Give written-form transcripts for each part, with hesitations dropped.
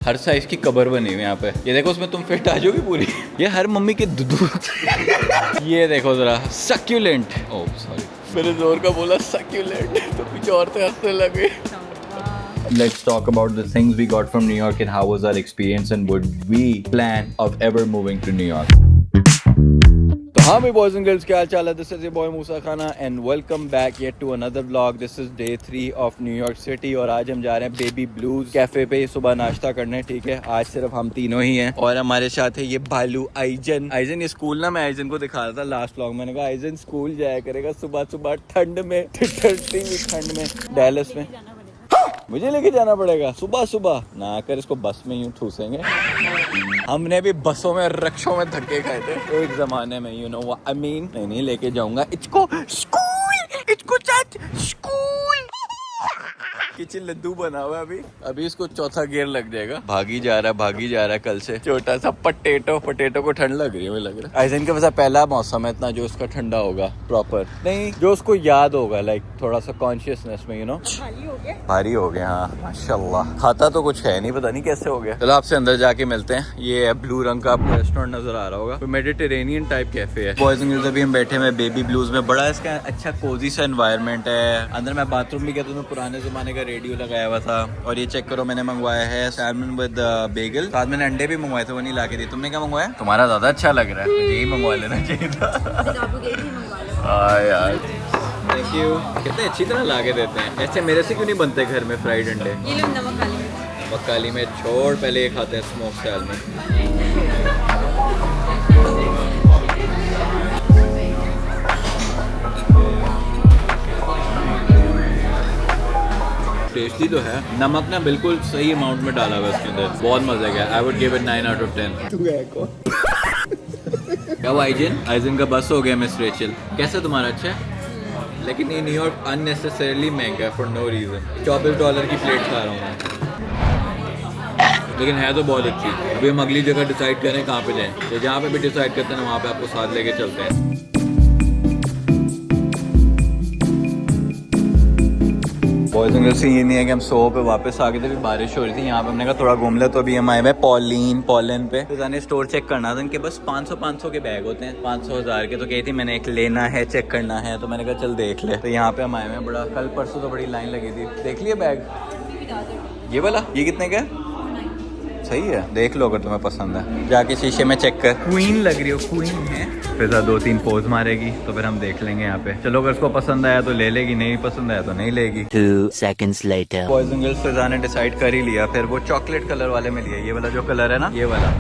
हर size की cover बनी हुई यहाँ पे। ये देखो उसमें तुम फिट आ जाओगी पूरी। ये हर मम्मी के दूध। ये देखो जरा सक्यूलेंट। ओह सॉरी, मैंने जोर का बोला सक्यूलेंट तो पीछे औरतें हंसने लगे। Let's talk about the things we got from New York and how was our experience and would we plan of ever moving to New York. तो हाँ भाई बॉयज एंड गर्ल्स, क्या हाल चाल है? This is your boy Musa खाना and welcome back yet to another vlog. This is day 3 of New York city और आज हम जा रहे हैं बेबी ब्लूज कैफे पे सुबह नाश्ता करने। ठीक है, आज सिर्फ हम तीनों ही हैं और हमारे साथ है ये भालू आइजन। आइजन ये स्कूल ना, मैं आइजन को दिखा रहा था लास्ट व्लॉग। मैंने कहा आइजन स्कूल जाया करेगा सुबह सुबह ठंड में, ठंडी हुई ठंड में डैलस में। मुझे लेके जाना पड़ेगा सुबह सुबह ना कर, इसको बस में यूं ठूसेंगे। हमने भी बसों में रिक्शों में धक्के खाए थे एक जमाने में, you know what I mean. नहीं लेके जाऊंगा इसको स्कूल, इसको स्कूल। किचन लड्डू बना हुआ है अभी इसको चौथा गियर लग जाएगा। भागी जा रहा है कल से। छोटा सा पटेटो को ठंड लग रही है, मुझे लग रहा है। आइजन के पास पहला मौसम है इतना जो उसका ठंडा होगा प्रॉपर, नहीं जो उसको याद होगा, लाइक थोड़ा सा कॉन्शियसनेस में, यू नो। भारी हो गया हाँ माशाल्लाह। खाता तो कुछ है नहीं, पता नहीं कैसे हो गया। चलो आपसे अंदर जाके मिलते हैं। ये है ब्लू रंग का आपको रेस्टोरेंट नजर आ रहा होगा, कोई मेडिटेरेनियन टाइप कैफे है। बॉयज एंड गर्ल्स अभी हम बैठे हैं बेबी ब्लूज में। बड़ा इसका अच्छा कोजी सा एनवायरनमेंट है। अंदर मैं बाथरूम भी गया तो पुराने जमाने का रेडियो लगाया हुआ था। और ये चेक करो, मैंने मंगवाया है सैल्मन विद बेगल। साथ मैंने अंडे भी मंगवाए थे, वो नहीं लाके दी। तुमने क्या मंगवाया? तुम्हारा ज्यादा अच्छा लग रहा है, मुझे यही मंगवा लेना चाहिए था। यार थैंक यू। कितने अच्छी तरह लाके देते हैं। ऐसे मेरे से क्यों नहीं बनते घर में फ्राइड अंडे? ये लो नमक काली में छोड़, पहले ये खाते हैं स्मोक स्टाइल में। टेस्टी तो है, नमक ना बिल्कुल सही अमाउंट में डाला हुआ है इसके अंदर, बहुत मजा गया। I would give it 9 out of 10। क्या हुआ आइजन का बस हो गया मिस रेचल। कैसे तुम्हारा? अच्छा है, लेकिन ये न्यूयॉर्क अननेसेसरीली महंगा है फॉर नो रीजन। $24 की प्लेट खा रहा हूँ मैं, लेकिन है तो बहुत अच्छी। अभी हम अगली जगह डिसाइड करें कहाँ पे जाएं। तो जहाँ पे भी डिसाइड करते हैं वहाँ पे आपको साथ लेके चलते हैं। बॉयज एंड गर्ल्स ये नहीं है कि हम 100 पे वापस आ गए थे, भी बारिश हो रही थी यहाँ पे। हमने कहा थोड़ा घूम ले, तो अभी हम आए हुए पोलन पे। तो जाने स्टोर चेक करना था, इनके बस 500 के बैग होते हैं, 500,000 के। तो कही थी मैंने एक लेना है, चेक करना है, तो मैंने कहा चल देख ले। तो यहाँ पे हम आए हुए हैं। बड़ा कल परसों तो बड़ी लाइन लगी थी। देख लिया बैग ये वाला? ये कितने का है? सही है, देख लो अगर तुम्हें पसंद है। जाके शीशे में चेक कर। क्वीन लग रही हो, क्वीन है। फिर 2-3 पोज मारेगी तो फिर हम देख लेंगे यहाँ पे। चलो अगर उसको पसंद आया तो ले लेगी, नहीं पसंद आया तो नहीं लेगी। 2 seconds later. Boys and girls Fiza ने डिसाइड कर ही लिया। फिर वो चॉकलेट कलर वाले में लिया, ये वाला जो कलर है ना, ये वाला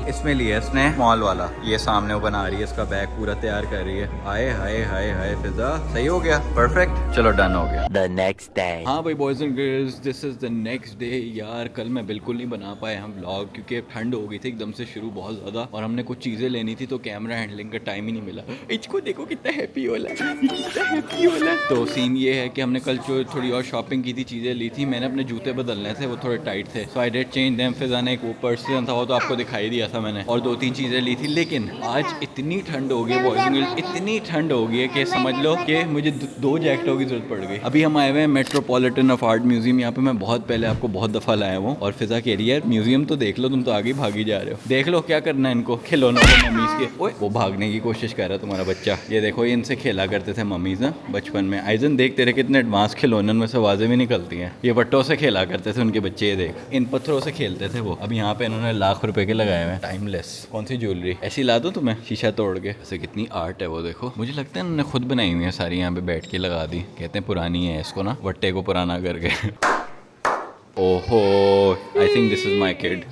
इसमें लिया इसने, स्मॉल वाला। ये सामने वो बना रही है, इसका बैग पूरा तैयार कर रही है। हाय हाय हाय हाय फिजा, सही हो गया, परफेक्ट। चलो डन हो गया। The next day. हाँ भाई boys and girls, this is the next day. यार कल मैं बिल्कुल नहीं बना पाए हम व्लॉग, क्योंकि ठंड हो गई थी एकदम से शुरू बहुत ज्यादा, और हमने कुछ चीजें लेनी थी तो कैमरा हैंडलिंग का टाइम ही नहीं मिला। इसको देखो कितना हैप्पी होला, कितना हैप्पी होला। तो सीन ये है कि हमने कल जो थोड़ी और शॉपिंग की थी, चीजें ली थी। मैंने अपने जूते बदलने थे, वो थोड़े टाइट थे, सो आई डिड चेंज देम। फिजा ने एक वो पर्सन था, वो तो आपको दिखाई दिया था मैंने, और 2-3 चीजें ली थी। लेकिन आज इतनी ठंड हो गई है बॉयज एंड गर्ल्स, इतनी ठंड हो गई है कि समझ लो कि मुझे 2 जैकेटों की जरूरत पड़ गई। अभी हम आए हुए हैं मेट्रोपॉलिटन ऑफ आर्ट म्यूजियम। यहाँ पे मैं बहुत पहले आपको बहुत दफा लाया हूँ। और फिजा कह रही है म्यूजियम तो देख लो, तुम तो आगे भागी जा रहे हो। देख लो क्या करना है इनको, खिलौनों को मम्मीज के। ओए वो भागने की कोशिश कर रहा है तुम्हारा बच्चा। ये देखो ये इनसे खेला करते थे मम्मीज ना बचपन में। आइजन देख तेरे कितने एडवांस खिलौनों में से आवाजें भी निकलती हैं। ये बट्टों से खेला करते थे उनके बच्चे, ये देख इन पत्थरों से खेलते थे वो। अब यहाँ पे इन्होंने लाख रुपए के लगाए हुए हैं। टाइमलेस कौन सी ज्वेलरी ऐसी ला दूं तुम्हें, शीशा तोड़ के। ऐसे कितनी आर्ट है वो देखो। मुझे लगता है उन्होंने खुद बनाई हुई है सारी, यहाँ पे बैठ के लगा दी। कहते हैं पुरानी है, इसको ना वट्टे को पुराना करके। ओहो I think this is my kid.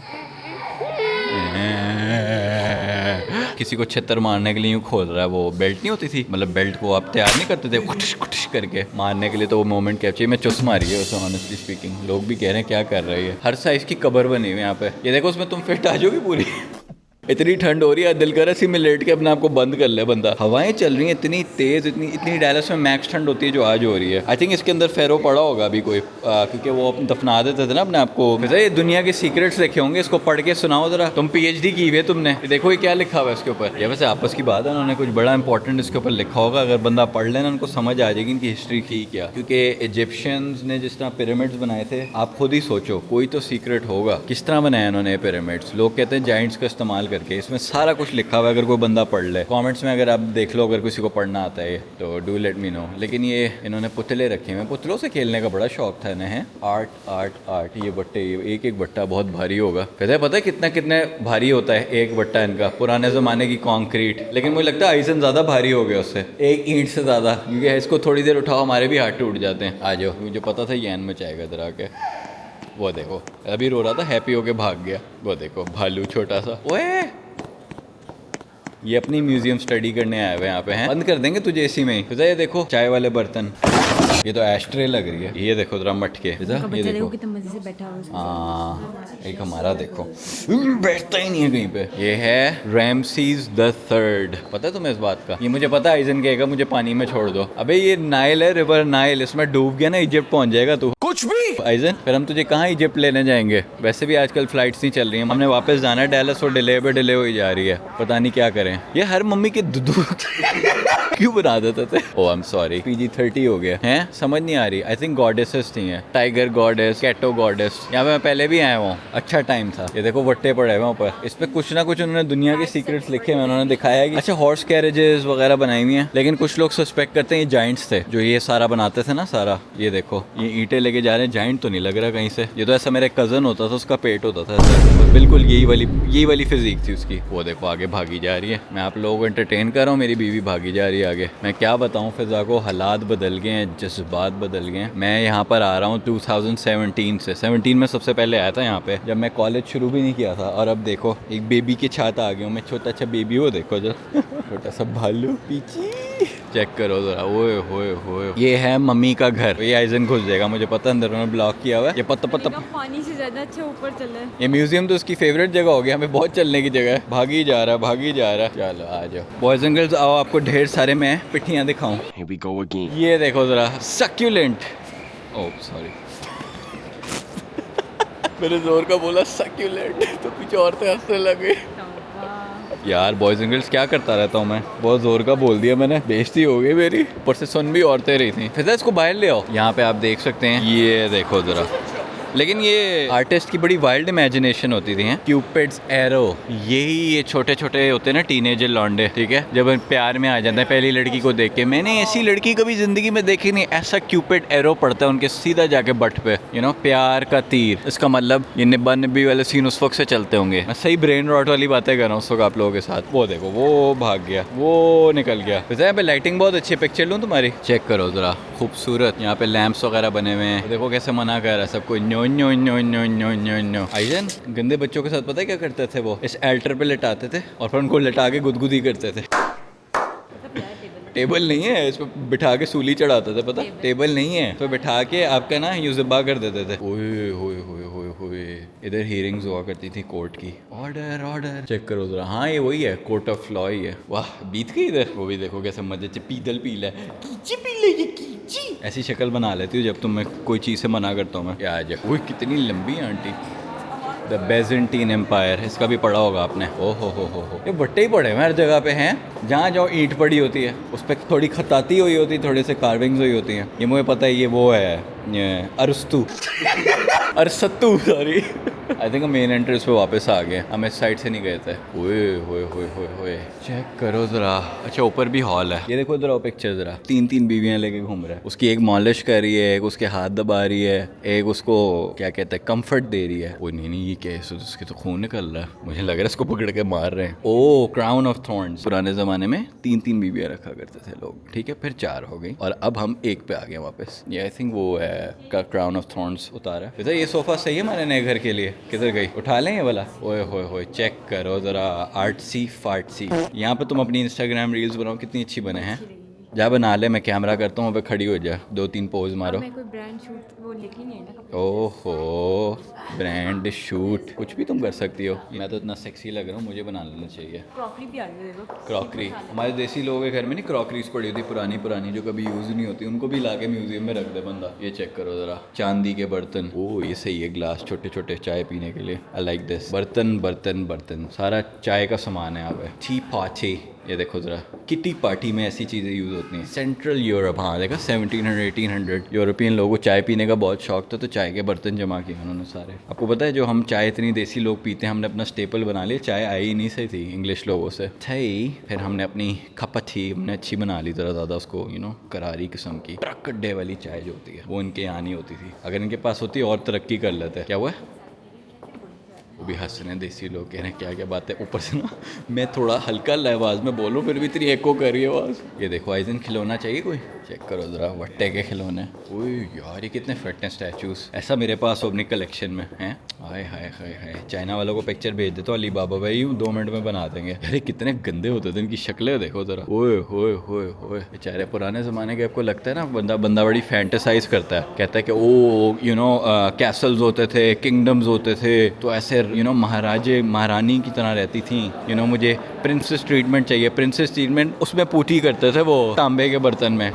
किसी को छितर मारने के लिए यूँ खोल रहा है। वो बेल्ट नहीं होती थी, मतलब बेल्ट को आप तैयार नहीं करते थे कुछ कुछ करके मारने के लिए, तो वो मोमेंट कैप्चर में चुस मारी है उसे। ऑनेस्टली स्पीकिंग लोग भी कह रहे हैं क्या कर रही है। हर साइज की कबर बनी हुई है यहाँ पे। ये देखो उसमें तुम फिट आ जाओगी पूरी। इतनी ठंड हो रही है, दिल कर रहा है इसी में लेट के अपने आप को बंद कर ले बंदा। हवाएं चल रही हैं इतनी तेज, इतनी डैलस में मैक्स ठंड होती है जो आज हो रही है। आई थिंक इसके अंदर फेरो पड़ा होगा अभी कोई, क्योंकि वो दफना देते थे ना अपने आपको। ये दुनिया के सीक्रेट्स लिखे होंगे, इसको पढ़ के सुनाओ जरा। तुम PhD की हुई है तुमने, देखो ये क्या लिखा हुआ है इसके ऊपर। ये वैसे आपस की बात है, उन्होंने कुछ बड़ा इंपॉर्टेंट इसके ऊपर लिखा होगा। अगर बंदा पढ़ लेना उनको समझ आ जाएगी इनकी हिस्ट्री थी क्या। क्योंकि इजिप्शियंस ने जिस तरह पिरामिड्स बनाए थे, आप खुद ही सोचो कोई तो सीक्रेट होगा किस तरह बनाया उन्होंने पिरामिड्स। लोग कहते हैं जाइंट्स का इस्तेमाल करके। इसमें सारा कुछ लिखा हुआ है, अगर कोई बंदा पढ़ ले। कमेंट्स में अगर आप देख लो, अगर किसी को पढ़ना आता है तो डू लेट मी नो। लेकिन ये इन्होंने पुतले रखे हुए हैं, पुतलों से खेलने का बड़ा शौक था इन्हें। Art art art. ये बट्टे, एक एक बट्टा बहुत भारी होगा। कहते हैं पता है कितना कितने भारी होता है एक बट्टा इनका, पुराने ज़माने की कंक्रीट। लेकिन मुझे लगता है आइजन ज़्यादा भारी हो गया उससे, एक ईंट से ज़्यादा। क्योंकि इसको थोड़ी देर उठाओ हमारे भी हाथ टूट जाते हैं। आ जाओ, मुझे पता था यैन में जाएगा इधर आके। वो देखो अभी रो रहा था, हैप्पी होके भाग गया। वो देखो भालू छोटा सा। ओए ये अपनी म्यूजियम स्टडी करने आए हुए यहाँ पे हैं। बंद कर देंगे तुझे इसी में ही। तो ये देखो चाय वाले बर्तन, ये तो एस्ट्रे लग रही है। ये देखो जरा मटके, ये देखो कितना मजे से बैठा हुआ। हाँ एक हमारा देखो बैठता ही नहीं है कहीं पे। ये है रैमसीज द थर्ड। पता है तुम्हें इस बात का? ये मुझे पता है, आइजन कहेगा मुझे पानी में छोड़ दो। अबे ये नाइल है, रिवर नाइल, इसमें डूब गया ना इजिप्ट पहुंच जाएगा तू। कुछ भी आइजन, फिर हम तुझे कहाँ इजिप्ट लेने जाएंगे? वैसे भी आजकल फ्लाइट्स नहीं चल रही हैं, हमने वापस जाना है डैलस और डिले पे डिले हो जा रही है। पता नहीं क्या करें। ये हर मम्मी के दूध क्यों बना देते थे? ओह आई एम सॉरी, PG-30 हो गया है। समझ नहीं आ रही। आई थिंक गॉडेसेस थी हैं, टाइगर गॉडेस, कैटो गॉडेस। यहाँ पे मैं पहले भी आया हूँ, अच्छा टाइम था। ये देखो वट्टे पड़े हुए ऊपर, इस पे कुछ ना कुछ उन्होंने दुनिया के सीक्रेट्स लिखे हुए। उन्होंने दिखाया है कि अच्छा हॉर्स कैरेजेस वगैरह बनाई हुई हैं। लेकिन कुछ लोग सस्पेक्ट करते हैं ये जाइंट्स थे जो ये सारा बनाते थे ना सारा। ये देखो ये ईंटें लेके जा रहे हैं, जाइंट तो नहीं लग रहा कहीं से। ये तो ऐसा मेरा कजन होता था, उसका पेट होता था ऐसा, बिल्कुल यही वाली फिजिक थी उसकी। वो देखो आगे भागी जा रही है। मैं आप लोगों को एंटरटेन कर रहा हूँ, मेरी बीवी भागी जा रही है आगे। मैं क्या बताऊँ फिजा को, हालात बदल गए हैं, जज्बात बदल गए हैं। मैं यहाँ पर आ रहा हूँ 2017 से। 17 में सबसे पहले आया था यहाँ पे, जब मैं कॉलेज शुरू भी नहीं किया था। और अब देखो एक बेबी के छात आ गया हूँ मैं, छोटा अच्छा बेबी। वो देखो जो छोटा सा भालू पीछे, चेक करो जरा। ओए होए होए, ये है मम्मी का घर। ये आइजन घुस जाएगा मुझे पता, अंदर उन्होंने ब्लॉक किया हुआ है। ये पता पानी से ज्यादा अच्छा ऊपर चला है। ये म्यूजियम तो उसकी फेवरेट जगह हो गया, हमें बहुत चलने की जगह है। भागी जा रहा है। चलो आ जाओ बॉयज एंड गर्ल्स, आओ आपको ढेर सारे मैं पिट्ठियाँ दिखाऊं। Here we go again. ये देखो जरा सक्यूलेंट। ओह सॉरी मैंने जोर का बोला सक्यूलेंट तो पीछे औरतें हंसने लगे। यार बॉयज एंड गर्ल्स क्या करता रहता हूँ मैं, बहुत जोर का बोल दिया मैंने, बेइज्जती हो गई मेरी। ऊपर से सुन भी औरतें रही थी। फिर इसको बाहर ले आओ। यहाँ पे आप देख सकते हैं, ये देखो जरा। लेकिन ये आर्टिस्ट की बड़ी वाइल्ड इमेजिनेशन होती थी हैं। क्यूपिड्स एरो, यही ये छोटे छोटे होते हैं ना टीनेजर लौंडे, ठीक है, जब प्यार में आ जाते हैं पहली लड़की को देख के। मैंने ऐसी लड़की कभी जिंदगी में देखी नहीं। ऐसा क्यूपिड एरो पड़ता है उनके सीधा जाके बट पे, प्यार का तीर। इसका मतलब ये निब्बा निब्बी वाले सीन उस वक्त से चलते होंगे। मैं सही ब्रेन रॉट वाली बातें कर रहा हूँ उस वक्त आप लोगों के साथ। वो देखो वो भाग गया, वो निकल गया। वैसे यहाँ पे लाइटिंग बहुत अच्छी है, पिक्चर लूँ तुम्हारी, चेक करो जरा, खूबसूरत। यहाँ पे लैंप्स वगैरह बने हुए हैं। देखो कैसे मना कर रहा है सबको, न्यो न्यो न्यो न्यो न्यो न्यो न्यो। आइजन गंदे बच्चों के साथ पता है क्या करते थे? वो इस एल्टर पे लिटाते थे और फिर उनको लिटा के गुदगुदी करते थे। टेबल नहीं है, इस पर बिठा के सूली चढ़ाते थे। पता टेबल नहीं है, तो बिठा के आपका ना यूज़िबा कर देते थे। ओए होए होए होए होए, इधर हियरिंग्स हुआ करती थी कोर्ट की। ऑर्डर ऑर्डर, चेक करो जरा। हाँ ये वही है, कोर्ट ऑफ लॉ ही है। वाह बीत गई इधर। वो भी देखो कैसे मजे से पीदल पीला है, कीची पीले ये कीची। ऐसी शक्ल बना लेती हूँ जब तुम मैं कोई चीज़ से मना करता हूँ मैं। क्या आज वो कितनी लंबी आंटी। द बेजेंटीन एम्पायर, इसका भी पढ़ा होगा आपने। ओ हो, ये बट्टे ही पड़े हैं हर जगह पे हैं। जहाँ जहाँ ईंट पड़ी होती है उस पर थोड़ी खताती हुई होती है, थोड़े से कार्विंग्स हुई होती हैं। ये मुझे पता है, ये वो है अरस्तु अरसत्तू sorry. I think main entrance पे वापस आ गए, हम इस साइड से नहीं गए थे। ओए होए होए होए होए, चेक करो जरा। अच्छा ऊपर भी हॉल है। ये देखो जरा पिक्चर जरा, 3 बीवियां लेके घूम रहा है। उसकी एक मॉलिश कर रही है, एक उसके हाथ दबा रही है, एक उसको क्या कहते हैं कंफर्ट दे रही है। वो नहीं ये क्या, उसके तो खून निकल रहा है। मुझे लग रहा है इसको पकड़ के मार रहे हैं। ओ क्राउन ऑफ थॉर्न्स। पुराने जमाने में 3 बीवियां रखा करते थे लोग, ठीक है, फिर 4 हो गई और अब हम 1 पे आ गए वापस। ये आई थिंक वो है का क्राउन ऑफ थॉर्न्स उतारा। इधर ये सोफा सही है हमारे नए घर के लिए, किधर गई? उठा लें ये वाला। ओए होए होए, चेक करो जरा, आर्टसी फार्टसी। यहाँ पे तुम अपनी इंस्टाग्राम रील्स बनाओ, कितनी अच्छी बने हैं। जा बना ले, मैं कैमरा करता हूँ, वहाँ पे खड़ी हो जा, 2-3 पोज मारो। मैं कोई ब्रांड शूट वो लेके नहीं है ना कपड़े। ओहो, ब्रांड शूट कुछ भी तुम कर सकती हो। मैं तो इतना सेक्सी लग रहा हूँ, मुझे बना लेना चाहिए। क्रॉकरी भी आ गई देखो। क्रॉकरी हमारे देसी लोगों के घर में नहीं क्रॉकरीज पड़ी होती पुरानी पुरानी जो कभी यूज़ नहीं होती, उनको भी ला के म्यूजियम में रख दे बंदा। ये चेक करो ज़रा, चांदी के बर्तन। ओ ये सही है, ग्लास छोटे छोटे चाय पीने के लिए। I like this. बर्तन बर्तन बर्तन, सारा चाय का सामान है यहाँ पे। टी पार्टी, ये देखो ज़रा, किटी पार्टी में ऐसी चीज़ें यूज़ होती हैं। सेंट्रल यूरोप, हाँ देखा 1700-1800 यूरोपियन लोगों को चाय पीने का बहुत शौक था, तो चाय के बर्तन जमा किए उन्होंने सारे। आपको पता है जो हम चाय इतनी देसी लोग पीते हैं, हमने अपना स्टेपल बना लिया। चाय आई ही नहीं सही थी इंग्लिश लोगों से थी, फिर हमने अपनी खपत हमने अच्छी बना ली ज़रा ज़्यादा उसको, करारी किस्म की ट्रक अड्डे वाली चाय जो होती है वो इनके यहाँ नहीं होती थी। अगर इनके पास होती और तरक्की कर लेते। क्या हुआ? वो भी हंस रहे हैं देसी लोग, कह रहे हैं क्या क्या बात है। ऊपर से ना मैं थोड़ा हल्का आवाज़ में बोलूँ फिर भी इतनी एको कर रही है आवाज़। ये देखो आइजन, खिलौना चाहिए कोई? चेक करो ज़रा, वट्टे के खिलौने। ओए यार ये कितने फिटनेस स्टैचूज़, ऐसा मेरे पास हो अपनी कलेक्शन में है। हाय हाय हाय हाय, चाइना वालों को पिक्चर भेज दे तो अली बाबा भाई 2 मिनट में बना देंगे। अरे कितने गंदे होते थे इनकी शक्लें, देखो ज़रा। ओए होए होए होए, बेचारे पुराने ज़माने के। आपको लगता है ना बंदा बड़ी फैंटेसाइज करता है, कहता है कि ओ कैसल्स होते थे, किंगडम्स होते थे, तो ऐसे महाराजे महारानी की तरह रहती थी। मुझे प्रिंसेस ट्रीटमेंट चाहिए। प्रिंसेस ट्रीटमेंट उसमें पूटी करते थे वो तांबे के बर्तन में।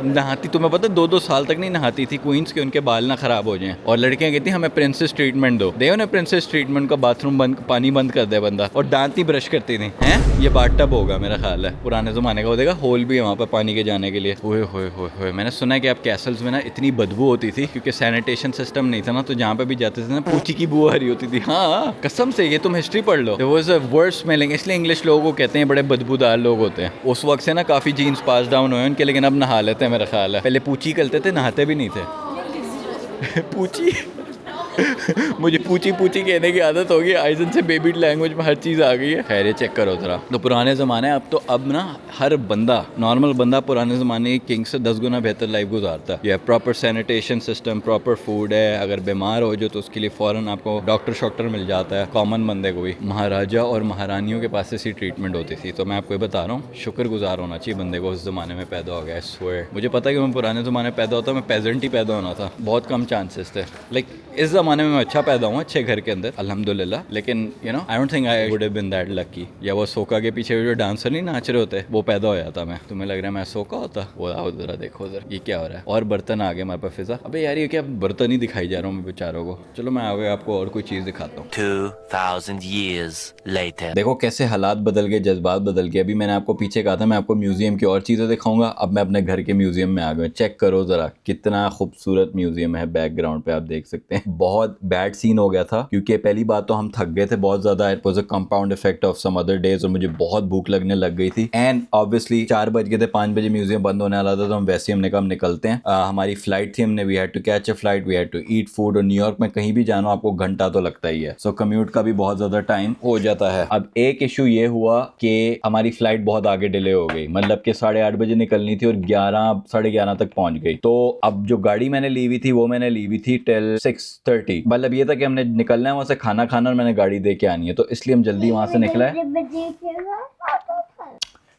नहाती, तुम्हें पता 2-2 साल तक नहीं नहाती थी क्वींस के, उनके बाल ना खराब हो जाएं। और लड़कियां कहती हमें प्रिंसेस ट्रीटमेंट दो ना प्रिंसेस ट्रीटमेंट का। बाथरूम बंद, पानी बंद कर दे बंदा, और दांत ही ब्रश करती थी। हैं ये बाथ टब होगा मेरा ख्याल है, पुराने ज़माने का। वो देखा होल भी है वहाँ पर पानी के जाने के लिए। ओए होए होए होए, मैंने सुना है कि आप कैसल्स में ना इतनी बदबू होती थी क्योंकि सैनिटेशन सिस्टम नहीं था ना, तो जहाँ पे भी जाते थे ना पूची की बू आ रही होती थी। हाँ कसम से, ये तुम हिस्ट्री पढ़ लो। वो वर्स्ट स्मेलिंग, इसलिए इंग्लिश लोगों को कहते हैं बड़े बदबूदार लोग होते हैं। उस वक्त से ना काफ़ी जीन्स पास डाउन हुए उनके, लेकिन अब नहा लेते हैं मेरा ख्याल है। पहले पूची करते थे, नहाते भी नहीं थे। पूची मुझे पूची पूची कहने की आदत होगी, आइजन से बेबी लैंग्वेज में हर चीज़ आ गई है। खैर ये चेक करो ज़रा, तो पुराने ज़माने, अब ना हर बंदा, नॉर्मल बंदा पुराने ज़माने की किंग से 10 गुना बेहतर लाइफ गुजारता है। ये proper sanitation system, proper food है। अगर बीमार हो जो तो उसके लिए फ़ौरन आपको डॉक्टर मिल जाता है, कॉमन बंदे को भी। महाराजा और महारानियों के पास ऐसी ट्रीटमेंट होती थी। तो मैं आपको ये बता रहा हूँ, शुक्रगुजार होना चाहिए बंदे को उस ज़माने में पैदा हो गया। स्वेयर, मुझे पता है कि मैं पुराने ज़माने में पैदा होता, मैं पेजेंट ही पैदा होना था, बहुत कम चांसेस थे। लाइक इस ज़माने में मैं अच्छा पैदा हूँ, अच्छे घर के अंदर अल्हम्दुलिल्लाह, लेकिन I don't think I would have been that lucky. या वो सोका के पीछे जो डांसर नहीं नाच रहे होते, वो पैदा हो जाता मैं। तुम्हें लग रहा है मैं सोका होता? वो आओ ज़रा देखो ज़रा ये क्या हो रहा है। और बर्तन आ गए हमारे पास। फिजा, अबे यार ये क्या बर्तन ही दिखाई जा रहा हूँ मैं बेचारों को। चलो मैं आगे आपको और कोई चीज़ दिखाता हूँ। 2000 years later. देखो कैसे हालात बदल गए, जज्बात बदल गए। अभी मैंने आपको पीछे कहा था मैं आपको म्यूजियम की और चीज़ें दिखाऊंगा, अब मैं अपने घर के म्यूजियम में आ गया। चेक करो ज़रा कितना खूबसूरत म्यूजियम है। बैकग्राउंड पे आप देख सकते हैं। बहुत बैड सीन हो गया था क्योंकि पहली बात तो हम थक गए थे बहुत ज़्यादा। It was a compound effect of some other days, और मुझे बहुत भूख लगने लग गई थी। एंड ऑब्वियसली 4 बज गए थे, 5 बजे म्यूजियम बंद होने वाला था, तो हम वैसे हमने कहा हम निकलते हैं। हमारी फ्लाइट थी, हमने we had to catch a flight, we had to eat food. और न्यूयॉर्क में कहीं भी जाना आपको घंटा तो लगता ही है, सो कम्यूट का भी बहुत ज़्यादा टाइम हो जाता है। अब एक इशू ये हुआ कि हमारी फ्लाइट बहुत आगे डिले हो गई, मतलब कि 8:30 बजे निकलनी थी और 11 साढ़े 11 तक पहुंच गई। तो अब जो गाड़ी मैंने ली हुई थी वो मैंने ली हुई थी टिल 6:30। मतलब ये था कि हमने निकलना है वहाँ से, खाना खाना और मैंने गाड़ी दे के आनी है, तो इसलिए हम जल्दी वहाँ से निकले।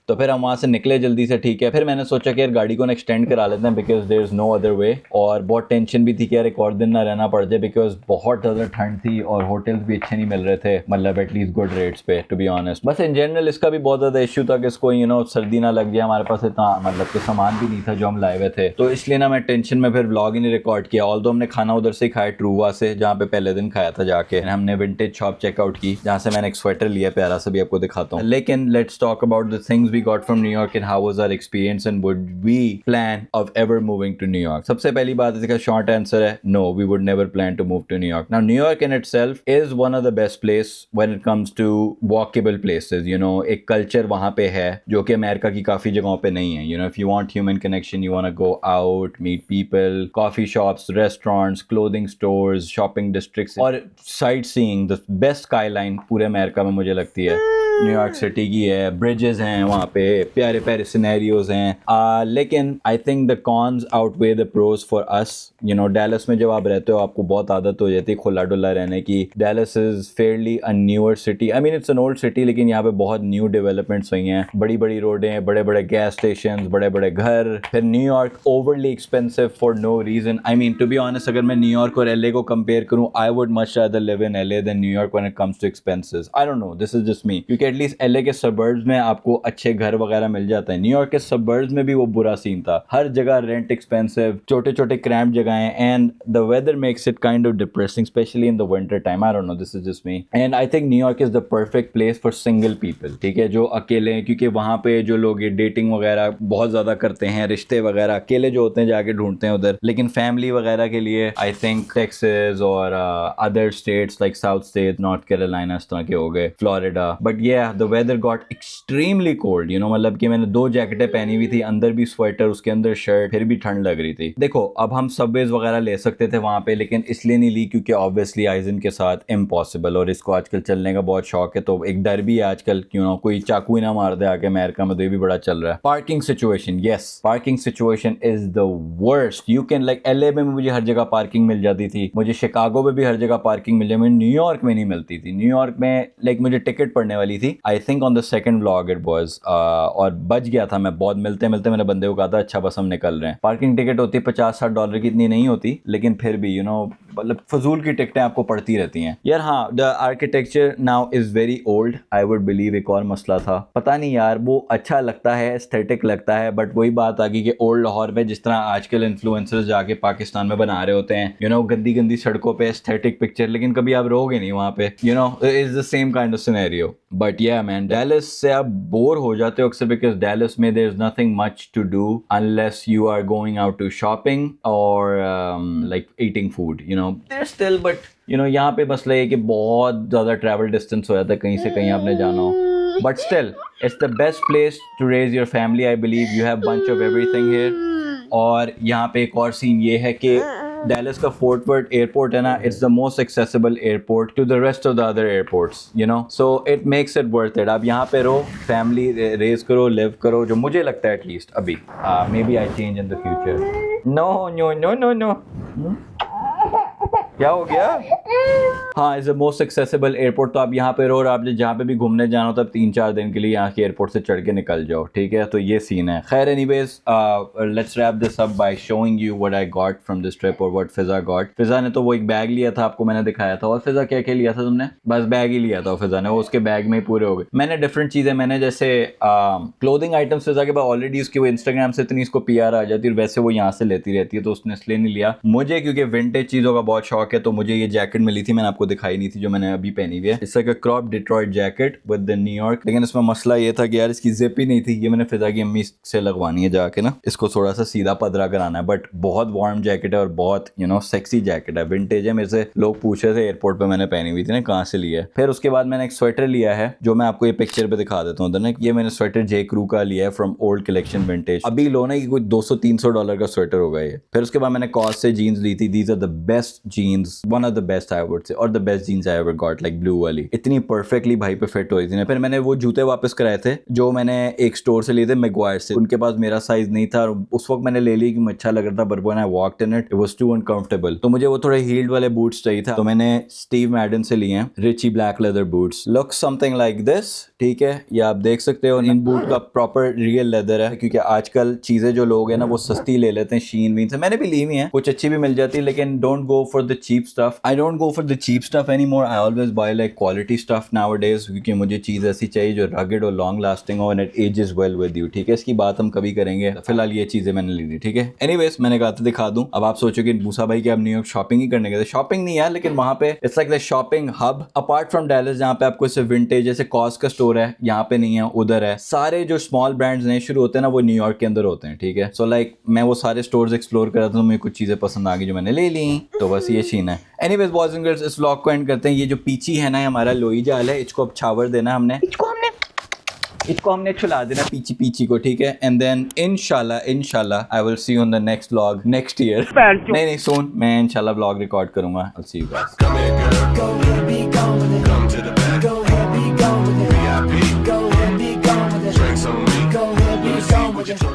तो फिर हम वहाँ से निकले जल्दी से, ठीक है। फिर मैंने सोचा कि यार गाड़ी को एक्सटेंड करा लेते हैं because there is no other way. और बहुत टेंशन भी थी कि यार एक और दिन ना रहना पड़ जाए बिकॉज बहुत ज़्यादा ठंड थी और होटल्स भी अच्छे नहीं मिल रहे थे, मतलब एटलीस्ट गुड रेट्स पे, टू बी ऑनेस्ट। बस इन जनरल इसका भी बहुत ज़्यादा इशू था कि इसको सर्दी ना लग जाए। हमारे पास इतना मतलब कि सामान भी नहीं था जो हम लाए हुए थे, तो इसलिए ना मैं टेंशन में फिर व्लॉग ही नहीं रिकॉर्ड किया। ऑल्दो हमने खाना उधर से खाया ट्रूवा से, जहाँ पे पहले दिन खाया था जाके। हमने विंटेज शॉप चेकआउट की जहाँ से मैंने एक स्वेटर लिया प्यारा सा, भी आपको दिखाता हूँ। लेकिन let's talk about the things we got from New York and how was our experience and would we plan of ever moving to New York? सबसे पहली बात इसका short answer है no, we would never plan to move to New York. Now New York in itself is one of the best place when it comes to walkable places. एक culture वहाँ पे है जो कि अमेरिका की काफ़ी जगहों पे नहीं है। If you want human connection, you want to go out, meet people, coffee shops, restaurants, clothing stores, shopping districts और sightseeing, the best skyline पूरे अमेरिका में मुझे लगती है। न्यूयॉर्क सिटी की है, ब्रिजेस हैं वहाँ पे, प्यारे प्यारे सिनेरियोज हैं, लेकिन I think the cons outweigh the pros for us. You know Dallas में जब आप रहते हो आपको बहुत आदत हो जाती है खुला डुला रहने की। Dallas is fairly a newer city, I mean it's an old city, लेकिन यहाँ पे बहुत न्यू डेवलपमेंट्स हुई हैं, बड़ी बड़ी रोडें, बड़े बड़े गैस स्टेशन, बड़े बड़े घर। फिर New York overly expensive for no reason. I mean to be honest, अगर मैं न्यूयॉर्क और एलए को कंपेयर करूँ, I would much rather live in LA than New York when it comes to expenses. I don't know, this is just me, क्योंकि at least LA के suburbs में आपको अच्छे घर वगैरह मिल जाते हैं। न्यूयॉर्क के सबर्ब्स में भी वो बुरा सीन था, हर जगह रेंट एक्सपेंसिव, छोटे छोटे क्रैम्प जगहें, and the weather makes it kind of depressing specially in the winter time. I don't know, this is just me, and I think New York is the perfect place for single people, ठीक है, जो अकेले हैं, क्योंकि वहाँ पे जो लोग ये डेटिंग वगैरह बहुत ज़्यादा करते हैं, रिश्ते वगैरह अकेले जो होते हैं जाके ढूंढते हैं उधर। लेकिन फैमिली वगैरह के लिए आई थिंक टेक्सास और other states like south state, North Carolina, इस तरह के हो गए, फ्लोरिडा। बट ये the weather got extremely cold, you know, मतलब कि मैंने 2 जैकेटें पहनी हुई थी, अंदर भी स्वेटर, उसके अंदर शर्ट, फिर भी ठंड लग रही थी। देखो अब हम सबवेज वगैरह ले सकते थे वहाँ पे, लेकिन इसलिए नहीं ली क्योंकि ऑब्वियसली आइजन के साथ इम्पॉसिबल, और इसको आजकल चलने का बहुत शौक है, तो एक डर भी है आजकल, क्यों ना कोई चाकू ही ना मार दे आके। अमेरिका में तो ये भी बड़ा चल रहा है। Parking situation, yes, parking situation is the worst. You can like LA में मुझे हर जगह पार्किंग मिल जाती थी, मुझे शिकागो में भी हर जगह पार्किंग मिल जाती, मुझे न्यूयॉर्क में नहीं मिलती थी। न्यूयॉर्क में लाइक मुझे टिकट पड़ने वाली थी, I think on the second vlog it was, और बच गया था मैं बहुत, मिलते मिलते मैंने बंदे को कहा था अच्छा बस हम निकल रहे हैं। पार्किंग टिकट होती है $50-60 की, इतनी नहीं होती, लेकिन फिर भी यू नो मतलब फजूल की टिकटें आपको पड़ती रहती हैं यार। हाँ, the architecture now is very old, I would believe. एक और मसला था, पता नहीं यार, वो अच्छा लगता है, एस्थेटिक लगता है, बट वही बात आ गई कि ओल्ड लाहौर में जिस तरह आजकल इन्फ्लुएंसर्स जाके पाकिस्तान में बना रहे होते हैं, यू नो, गंदी गंदी सड़कों पे एस्थेटिक पिक्चर, लेकिन कभी आप रहोगे नहीं वहाँ पे, you know, is the same kind of scenario. But ya man, Dallas से आप बोर हो जाते हो अक्सर, बिकॉज डैलस में there is nothing much to do unless you are going out to shopping और like eating food, you know, there still, but you know यहाँ पे मसला ये कि बहुत ज़्यादा ट्रैवल डिस्टेंस हो जाता है, कहीं से कहीं आपने जाना हो, but still it's the best place to raise your family. I believe you have bunch of everything here. और यहाँ पे एक और सीन ये है कि डैलस का फोर्ट वर्थ एयरपोर्ट है ना, it's the most accessible airport to the rest of the other airports, you know, so it makes it worth it. आप यहाँ पे रहो, फैमिली रेज करो, लिव करो, जो मुझे लगता है एटलीस्ट अभी। Maybe I change in the future. No no no no no, क्या हो गया? हाँ, is the most accessible airport. तो आप यहाँ पे रहो और आप जहाँ पे भी घूमने जाना हो तब 3-4 दिन के लिए यहाँ के एयरपोर्ट से चढ़ के निकल जाओ, ठीक है। तो ये सीन है। खैर anyways, let's wrap this up by showing you what I got from this trip और व्हाट फिजा गॉट। फिजा ने तो वो एक बैग लिया था, आपको मैंने दिखाया था। और फिजा क्या क्या लिया था तुमने? बस बैग ही लिया था फिजा ने, वो उसके बैग में ही पूरे हो गए। मैंने डिफरेंट चीज़ें, मैंने जैसे क्लोथिंग आइटम्स फिजा के बाद ऑलरेडी उसकी वो इंस्टाग्राम से इतनी इसको PR आ जाती है, और वैसे वो यहाँ से लेती रहती है, तो उसने इसलिए नहीं लिया। मुझे क्योंकि विंटेज चीज़ों का बहुत शौक है, तो मुझे ये जैकेट मिली थी, मैंने आपको दिखाई नहीं थी, जो मैंने अभी पहनी हुई है। It's like a crop Detroit jacket with the New York. लेकिन इसमें मसला ये था कि यार इसकी जिप ही नहीं थी। ये मैंने फिजा की अम्मी से लगवानी है जाके ना, इसको थोड़ा सा सीधा पदरा कराना है। बट बहुत वार्म जैकेट है और बहुत यू नो सेक्सी जैकेट है, विंटेज है। मेरे से लोग पूछ रहे थे एयरपोर्ट पे मैंने पहनी हुई थी ना, कहाँ से लिया है। फिर उसके बाद मैंने एक स्वेटर लिया है, जो मैं आपको ये पिक्चर पे दिखा देता हूँ ना। ये मैंने स्वेटर जे क्रू का लिया है फ्रॉम ओल्ड कलेक्शन विंटेज। अभी लो ना कि कोई $200-300 का स्वेटर होगा ये। फिर उसके बाद मैंने कॉस से जीन्स ली थी। These are the best jeans, one of the best I would say, और the best jeans I ever got, like blue वाली। इतनी परफेक्टली भाई पे फिट हो रही थी ना। फिर मैंने वो जूते वापस कराए थे जो मैंने एक स्टोर से लिए थे, मैगवायर से। उनके पास मेरा साइज नहीं था, और उस वक्त मैंने ले ली कि अच्छा लग रहा था, but when I walked in it was too uncomfortable. तो मुझे वो थोड़े हील्ड वाले बूट्स चाहिए था, तो मैंने स्टीव मैडन से लिए हैं Richie black leather boots. Look something like this, ठीक है। ये आप देख सकते हो, इन बूट का प्रॉपर रियल लेदर है, क्योंकि आजकल चीजें जो लोग हैं ना वो सस्ती ले लेते हैं शीन वीन से। मैंने भी ली हुई है, कुछ अच्छी भी मिल जाती है, लेकिन don't go for the cheap stuff. I don't go for the cheap stuff anymore. I always buy like quality stuff nowadays, क्योंकि मुझे चीज ऐसी चाहिए जो रगड और लॉन्ग लास्टिंग हो and it ages well with you, ठीक है। इसकी बात हम कभी करेंगे, फिलहाल ये चीजें मैंने ली थी, ठीक है। एनीवेज, मैंने कहा था दिखा दूं। अब आप सोचोगे मूसा भाई कि आप न्यूयॉर्क शॉपिंग ही करने गए थे। शॉपिंग नहीं है, लेकिन वहां पे it's like the shopping hub apart from Dallas, जहाँ पे आपको सिर्फ विंटेज, जैसे कॉस का स्टोर है यहाँ पे नहीं है, उधर है। सारे जो स्मॉल ब्रांड्स नए शुरू होते हैं ना, वो न्यूयॉर्क के अंदर होते हैं, ठीक है। सो लाइक मैं वो सारे स्टोर्स एक्सप्लोर कर रहा था, तो मुझे कुछ चीजें पसंद आ गई जो मैंने ले ली। तो बस ये सीन है। एनीवेज बॉयज एंड गर्ल्स, इस व्लॉग को एंड करते हैं। ये जो पीची है ना, हमारा लोई जाल है, इसको अब छावर देना हमने, इसको हमने छुला देना पीची को, ठीक है। एंड देन इंशाल्लाह I will see you on the next vlog next year. नहीं सोन, मैं इंशाल्लाह व्लॉग रिकॉर्ड करूंगा। I will see you guys. Come here, girl. Go ahead, be gone with it. Come to the back. Go ahead, be gone with it. VIP. गया